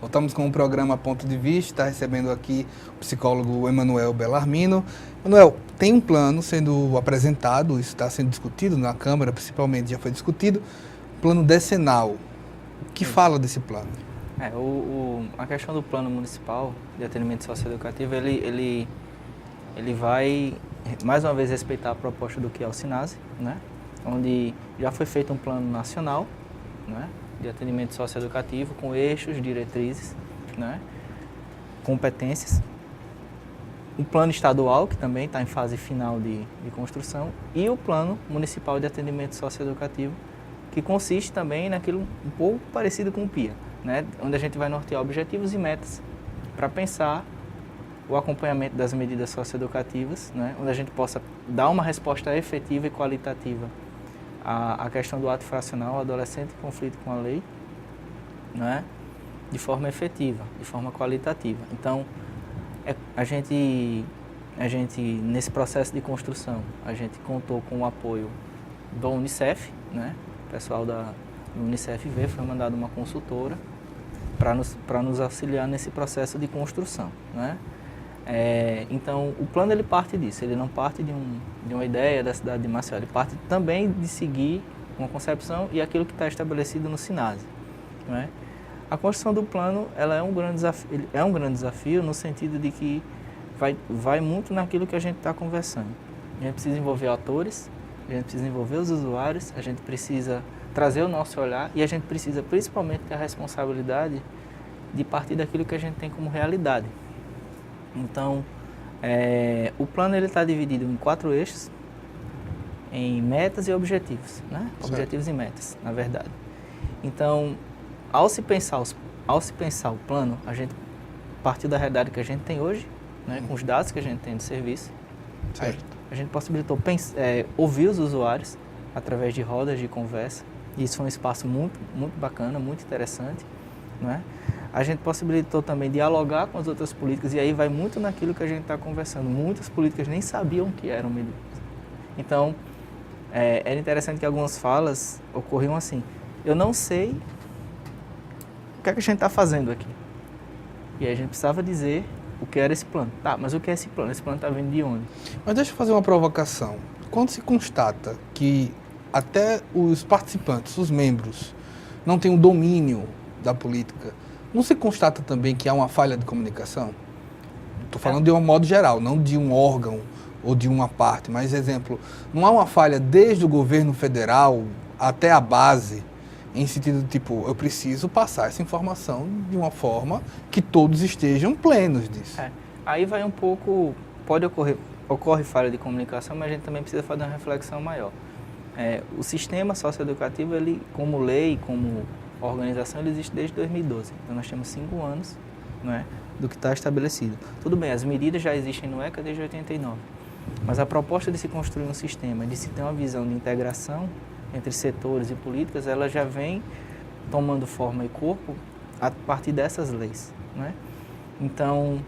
Voltamos com o programa Ponto de Vista, está recebendo aqui o psicólogo Emanuel Bellarmino. Emanuel, tem um plano sendo apresentado, isso está sendo discutido na Câmara, principalmente já foi discutido, plano decenal. O que fala desse plano? A questão do plano municipal de atendimento socioeducativo, ele vai, mais uma vez, respeitar a proposta do que é o SINASE, né? Onde já foi feito um plano nacional, né, de atendimento socioeducativo com eixos, diretrizes, né, competências. Um plano estadual, que também está em fase final de construção, e o plano municipal de atendimento socioeducativo, que consiste também naquilo um pouco parecido com o PIA, né, onde a gente vai nortear objetivos e metas para pensar o acompanhamento das medidas socioeducativas, né, onde a gente possa dar uma resposta efetiva e qualitativa à questão do ato infracional, adolescente em conflito com a lei, né, de forma efetiva, de forma qualitativa. Então, a gente, nesse processo de construção, a gente contou com o apoio do Unicef, né, o pessoal do Unicef veio, foi mandada uma consultora para nos auxiliar nesse processo de construção, né. Então, o plano ele parte disso, ele não parte de uma ideia da cidade de Maceió, ele parte também de seguir uma concepção e aquilo que está estabelecido no SINASE, né? A construção do plano ela é um grande desafio no sentido de que vai muito naquilo que a gente está conversando. A gente precisa envolver atores, a gente precisa envolver os usuários, a gente precisa trazer o nosso olhar e a gente precisa principalmente ter a responsabilidade de partir daquilo que a gente tem como realidade. Então, o plano está dividido em 4 eixos, em metas e objetivos, né? Certo. Objetivos e metas, na verdade. Então, ao se pensar o plano, a gente partiu da realidade que a gente tem hoje, né? Com os dados que a gente tem do serviço. Certo. A gente possibilitou ouvir os usuários através de rodas de conversa. E isso foi um espaço muito, muito bacana, muito interessante, né? A gente possibilitou também dialogar com as outras políticas, e aí vai muito naquilo que a gente está conversando. Muitas políticas nem sabiam que eram medidas. Então, era interessante que algumas falas ocorriam assim: eu não sei o que é que a gente está fazendo aqui. E aí a gente precisava dizer o que era esse plano. Tá, mas o que é esse plano? Esse plano está vindo de onde? Mas deixa eu fazer uma provocação. Quando se constata que até os participantes, os membros, não têm o domínio da política, não se constata também que há uma falha de comunicação? Estou falando de um modo geral, não de um órgão ou de uma parte, mas, exemplo, não há uma falha desde o governo federal até a base, em sentido de, tipo, eu preciso passar essa informação de uma forma que todos estejam plenos disso. Aí vai um pouco, ocorre falha de comunicação, mas a gente também precisa fazer uma reflexão maior. O sistema socioeducativo, ele, como lei, como organização, ele existe desde 2012, então nós temos 5 anos, não é, do que está estabelecido. Tudo bem, as medidas já existem no ECA desde 89, mas a proposta de se construir um sistema, de se ter uma visão de integração entre setores e políticas, ela já vem tomando forma e corpo a partir dessas leis, né? Então,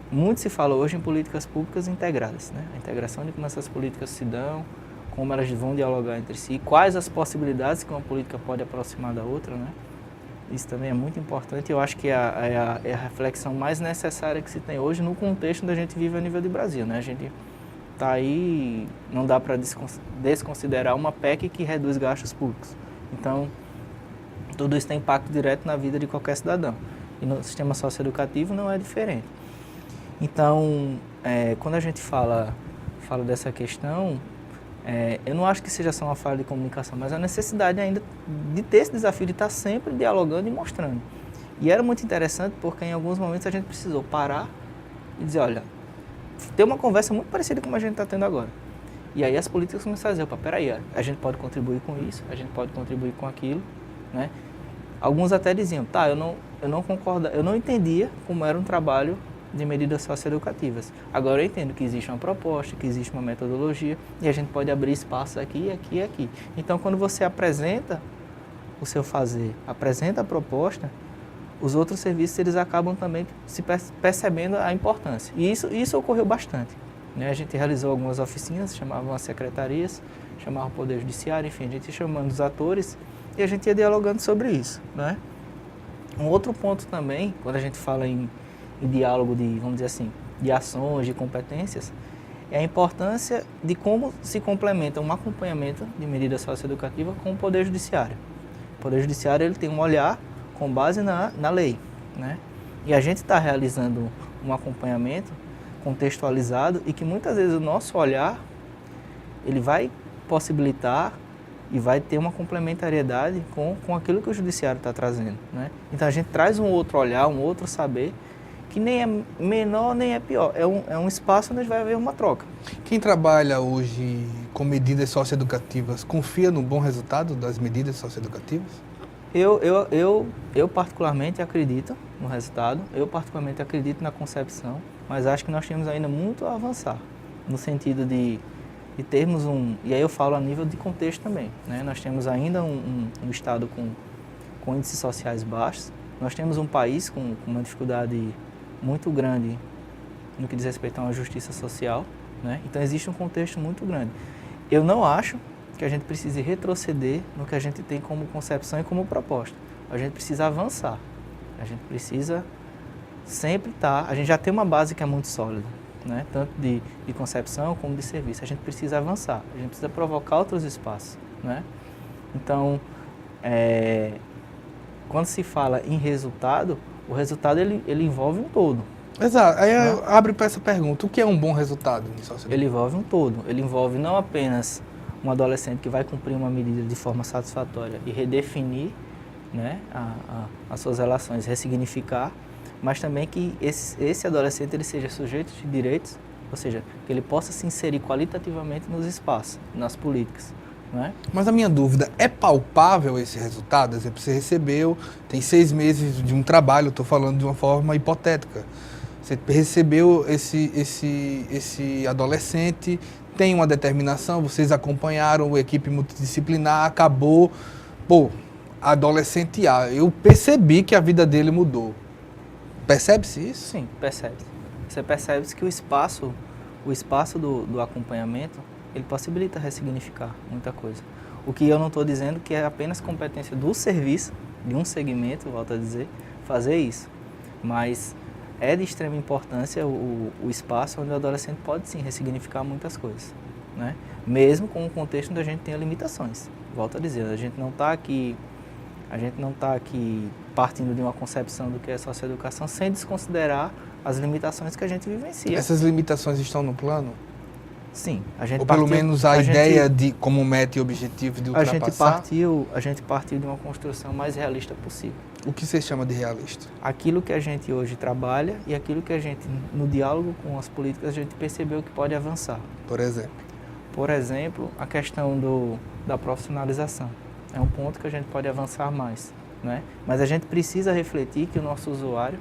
muito se fala hoje em políticas públicas integradas, né? A integração de como essas políticas se dão, como elas vão dialogar entre si, quais as possibilidades que uma política pode aproximar da outra, né? Isso também é muito importante. Eu acho que é a reflexão mais necessária que se tem hoje no contexto onde a gente vive a nível de Brasil, né? A gente está aí, não dá para desconsiderar uma PEC que reduz gastos públicos. Então, tudo isso tem impacto direto na vida de qualquer cidadão. E no sistema socioeducativo não é diferente. Então, quando a gente fala dessa questão, eu não acho que seja só uma falha de comunicação, mas a necessidade ainda de ter esse desafio de estar sempre dialogando e mostrando. E era muito interessante porque em alguns momentos a gente precisou parar e dizer, olha, ter uma conversa muito parecida com a gente está tendo agora. E aí as políticas começaram a dizer, opa, peraí, a gente pode contribuir com isso, a gente pode contribuir com aquilo, né? Alguns até diziam, tá, eu não concordo, eu não entendia como era um trabalho de medidas socioeducativas. Agora eu entendo que existe uma proposta, que existe uma metodologia e a gente pode abrir espaços aqui, aqui e aqui. Então, quando você apresenta o seu fazer, apresenta a proposta, os outros serviços eles acabam também se percebendo a importância. E isso ocorreu bastante, né? A gente realizou algumas oficinas, chamavam as secretarias, chamava o Poder Judiciário, enfim, a gente ia chamando os atores e a gente ia dialogando sobre isso, né? Um outro ponto também, quando a gente fala em diálogo de, vamos dizer assim, de ações, de competências, é a importância de como se complementa um acompanhamento de medida socioeducativa com o Poder Judiciário. O Poder Judiciário ele tem um olhar com base na lei, né? E a gente está realizando um acompanhamento contextualizado e que muitas vezes o nosso olhar ele vai possibilitar e vai ter uma complementariedade com aquilo que o Judiciário está trazendo, né? Então a gente traz um outro olhar, um outro saber, que nem é menor nem é pior. É um espaço onde vai haver uma troca. Quem trabalha hoje com medidas socioeducativas confia no bom resultado das medidas socioeducativas? Eu particularmente acredito no resultado, eu particularmente acredito na concepção, mas acho que nós temos ainda muito a avançar, no sentido de termos e aí eu falo a nível de contexto também, né? Nós temos ainda um estado com índices sociais baixos, nós temos um país com uma dificuldade muito grande no que diz respeito a uma justiça social, né? Então existe um contexto muito grande. Eu não acho que a gente precise retroceder no que a gente tem como concepção e como proposta. A gente precisa avançar, a gente precisa sempre estar, a gente já tem uma base que é muito sólida, né? Tanto de concepção como de serviço. A gente precisa avançar, a gente precisa provocar outros espaços, né? Então, quando se fala em resultado, o resultado ele envolve um todo. Exato. Aí abre para essa pergunta, o que é um bom resultado em sociedade? Ele envolve um todo, ele envolve não apenas um adolescente que vai cumprir uma medida de forma satisfatória e redefinir, né, as suas relações, ressignificar, mas também que esse adolescente ele seja sujeito de direitos, ou seja, que ele possa se inserir qualitativamente nos espaços, nas políticas. Não é? Mas a minha dúvida, é palpável esse resultado? Por exemplo, você recebeu, tem 6 meses de um trabalho, estou falando de uma forma hipotética. Você recebeu esse adolescente, tem uma determinação, vocês acompanharam, a equipe multidisciplinar, acabou. Pô, adolescente A, eu percebi que a vida dele mudou. Percebe-se isso? Sim, percebe. Você percebe que o espaço do acompanhamento, ele possibilita ressignificar muita coisa. O que eu não estou dizendo que é apenas competência do serviço, de um segmento, volto a dizer, fazer isso. Mas é de extrema importância o espaço onde o adolescente pode sim ressignificar muitas coisas, né? Mesmo com um contexto onde a gente tenha limitações. Volto a dizer, a gente não está aqui partindo de uma concepção do que é socioeducação sem desconsiderar as limitações que a gente vivencia. Essas limitações estão no plano? Sim. A gente ou pelo menos a ideia de como meta e objetivo de ultrapassar? A gente partiu de uma construção mais realista possível. O que você chama de realista? Aquilo que a gente hoje trabalha e aquilo que a gente, no diálogo com as políticas, a gente percebeu que pode avançar. Por exemplo? Por exemplo, a questão da profissionalização. É um ponto que a gente pode avançar mais, né? Mas a gente precisa refletir que o nosso usuário,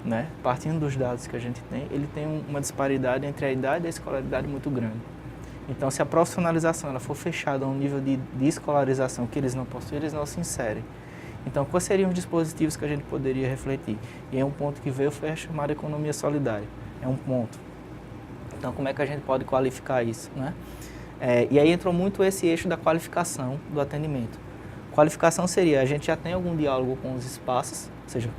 né, partindo dos dados que a gente tem, ele tem uma disparidade entre a idade e a escolaridade muito grande. Então, se a profissionalização ela for fechada a um nível de escolarização que eles não possuem, eles não se inserem. Então, quais seriam os dispositivos que a gente poderia refletir? E é um ponto que veio, foi a chamada economia solidária. É um ponto. Então, como é que a gente pode qualificar isso, né? E aí entrou muito esse eixo da qualificação do atendimento. Qualificação seria, a gente já tem algum diálogo com os espaços, ou seja,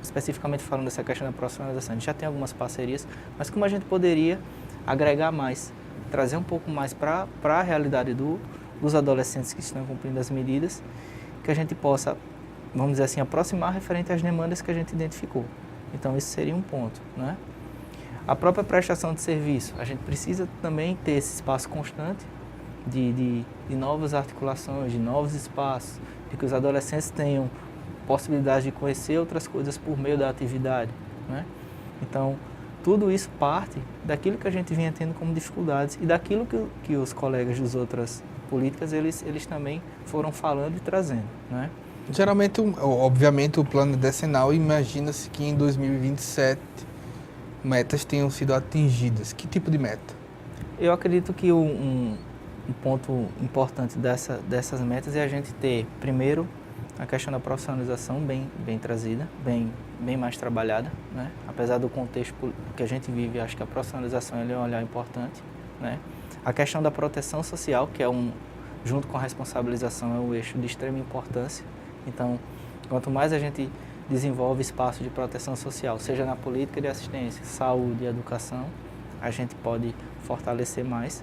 especificamente falando dessa questão da profissionalização, a gente já tem algumas parcerias, mas como a gente poderia agregar mais, trazer um pouco mais para a realidade dos adolescentes que estão cumprindo as medidas, que a gente possa, vamos dizer assim, aproximar referente às demandas que a gente identificou. Então, isso seria um ponto, né? A própria prestação de serviço, a gente precisa também ter esse espaço constante de novas articulações, de novos espaços, de que os adolescentes tenham possibilidade de conhecer outras coisas por meio da atividade, né? Então, tudo isso parte daquilo que a gente vinha tendo como dificuldades e daquilo que os colegas das outras políticas, eles também foram falando e trazendo, né? Geralmente, obviamente, o plano decenal imagina-se que em 2027 metas tenham sido atingidas. Que tipo de meta? Eu acredito que um ponto importante dessas metas é a gente ter, primeiro, a questão da profissionalização bem trazida, bem mais trabalhada, né? Apesar do contexto que a gente vive, acho que a profissionalização é um olhar importante, né? A questão da proteção social, que é junto com a responsabilização, é um eixo de extrema importância. Então, quanto mais a gente desenvolve espaço de proteção social, seja na política de assistência, saúde e educação, a gente pode fortalecer mais.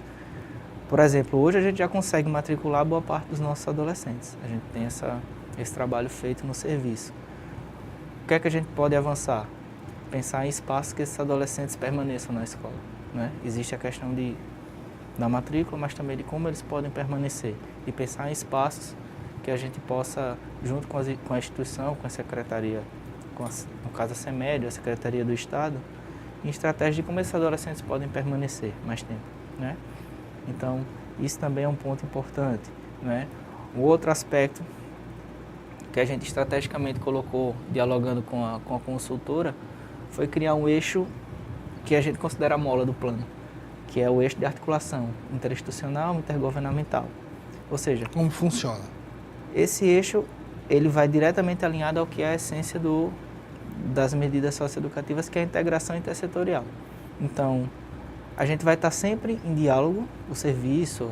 Por exemplo, hoje a gente já consegue matricular boa parte dos nossos adolescentes. A gente tem esse trabalho feito no serviço. O que é que a gente pode avançar? Pensar em espaços que esses adolescentes permaneçam na escola, né? Existe a questão da matrícula, mas também de como eles podem permanecer. E pensar em espaços que a gente possa, junto com a instituição, com a secretaria, no caso a CEMED, a Secretaria do Estado, em estratégias de como esses adolescentes podem permanecer mais tempo, né? Então, isso também é um ponto importante, né? Um outro aspecto que a gente estrategicamente colocou, dialogando com a consultora, foi criar um eixo que a gente considera a mola do plano, que é o eixo de articulação interinstitucional e intergovernamental. Ou seja, como funciona? Esse eixo ele vai diretamente alinhado ao que é a essência das medidas socioeducativas, que é a integração intersetorial. Então, a gente vai estar sempre em diálogo, o serviço,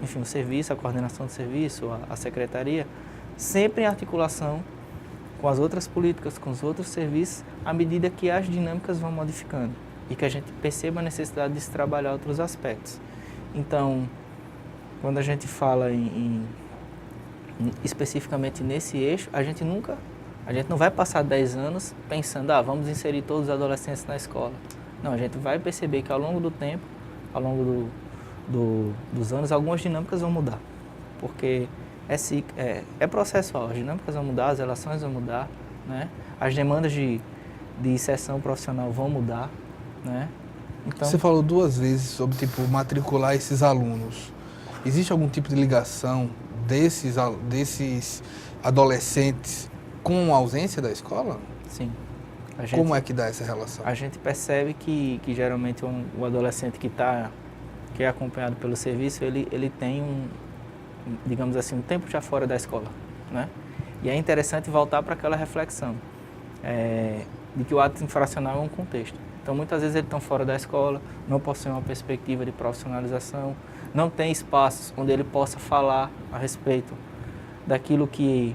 enfim, o serviço, a coordenação do serviço, a secretaria, sempre em articulação com as outras políticas, com os outros serviços, à medida que as dinâmicas vão modificando e que a gente perceba a necessidade de se trabalhar outros aspectos. Então, quando a gente fala especificamente nesse eixo, a gente não vai passar 10 anos pensando, vamos inserir todos os adolescentes na escola. Não, a gente vai perceber que ao longo do tempo, ao longo dos anos, algumas dinâmicas vão mudar, porque é processual, as dinâmicas vão mudar, as relações vão mudar, né? As demandas de inserção profissional vão mudar, né? Então, você falou 2 vezes sobre matricular esses alunos. Existe algum tipo de ligação desses adolescentes com a ausência da escola? Sim. Como é que dá essa relação? A gente percebe que geralmente o adolescente que é acompanhado pelo serviço, ele tem digamos assim, um tempo já fora da escola, né? E é interessante voltar para aquela reflexão de que o ato infracional é um contexto. Então, muitas vezes eles estão fora da escola, não possuem uma perspectiva de profissionalização, não tem espaços onde ele possa falar a respeito daquilo que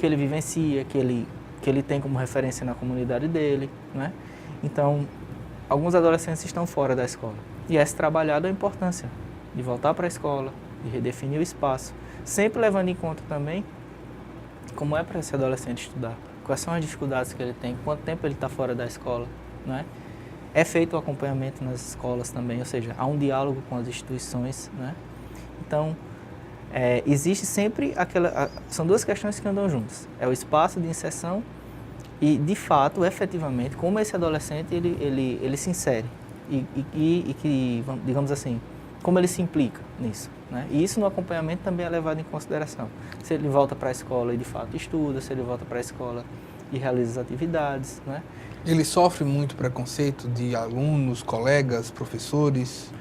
ele vivencia, que ele tem como referência na comunidade dele, né? Então, alguns adolescentes estão fora da escola. E é trabalhado a importância de voltar para a escola, de redefinir o espaço, sempre levando em conta também como é para esse adolescente estudar, quais são as dificuldades que ele tem, quanto tempo ele está fora da escola, né? É feito o acompanhamento nas escolas também, ou seja, há um diálogo com as instituições, né? Então, existe sempre são 2 questões que andam juntas, é o espaço de inserção e, de fato, efetivamente, como esse adolescente ele se insere e que, digamos assim, como ele se implica nisso, né? E isso no acompanhamento também é levado em consideração. Se ele volta para a escola e de fato estuda, se ele volta para a escola e realiza as atividades, né? Ele sofre muito preconceito de alunos, colegas, professores?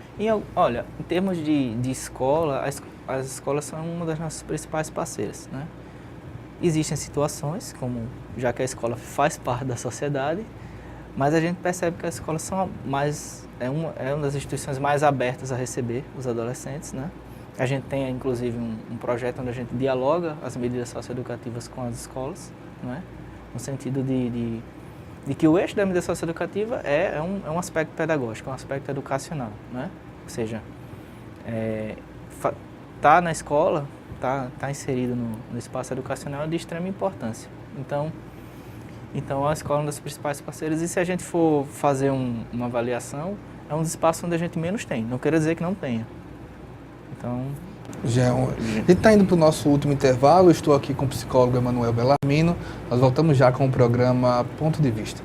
Olha, em termos de escola, as escolas são uma das nossas principais parceiras, né? Existem situações, já que a escola faz parte da sociedade, mas a gente percebe que as escolas são uma das instituições mais abertas a receber os adolescentes, né? A gente tem, inclusive, um projeto onde a gente dialoga as medidas socioeducativas com as escolas, né? No sentido de que o eixo da medida socioeducativa é um aspecto pedagógico, é um aspecto educacional, né? Ou seja, tá na escola, tá inserido no espaço educacional é de extrema importância. Então, a escola é uma das principais parceiras, e se a gente for fazer uma avaliação, é um dos espaços onde a gente menos tem. Não quero dizer que não tenha. Então, A gente está indo para o nosso último intervalo. Estou aqui com o psicólogo Emanuel Bellarmino. Nós voltamos já com o programa Ponto de Vista.